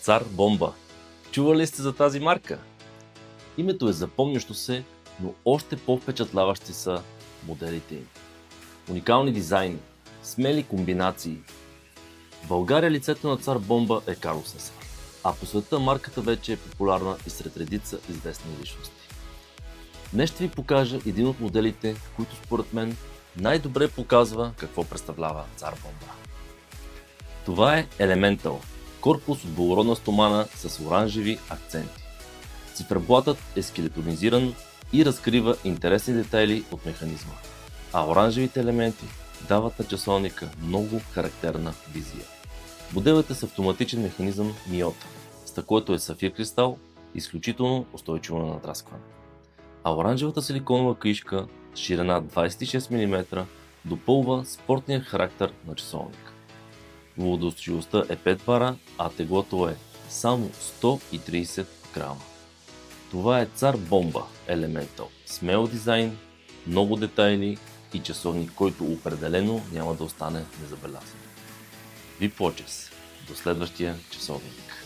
Цар Бомба. Чували ли сте за тази марка? Името е запомнящо се, но още по-впечатляващи са моделите им. Уникални дизайни, смели комбинации. В България лицето на Цар Бомба е Карло Сесар, а по света марката вече е популярна и сред редица известни личности. Днес ще ви покажа един от моделите, който според мен най-добре показва какво представлява Цар Бомба. Това е Elemental, корпус от благородна стомана с оранжеви акценти. Циферблатът е скелетонизиран и разкрива интересни детайли от механизма, а оранжевите елементи дават на часовника много характерна визия. Моделът е с автоматичен механизъм Миота, стъклото е сафир кристал, изключително устойчиво на надраскване. А оранжевата силиконова кришка с ширина 26 мм допълва спортния характер на часовника. Водоустойчивостта е 5 бара, а теглото е само 130 грама. Това е Цар Бомба Elemental. Смел дизайн, много детайли и часовник, който определено няма да остане незабелязан. VIP Watches. До следващия часовник.